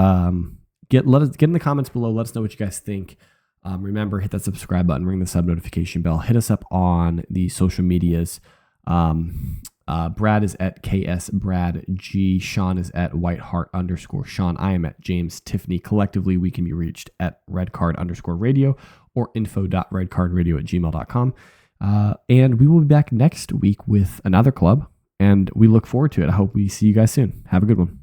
Speaker 1: get in the comments below. Let us know what you guys think. Remember, hit that subscribe button, ring the sub notification bell. Hit us up on the social medias. Brad is at KSBradG. Sean is at Whiteheart_Sean. I am at James Tiffany. Collectively, we can be reached at redcard_radio or info.redcardradio@gmail.com. And we will be back next week with another club, and we look forward to it. I hope we see you guys soon. Have a good one.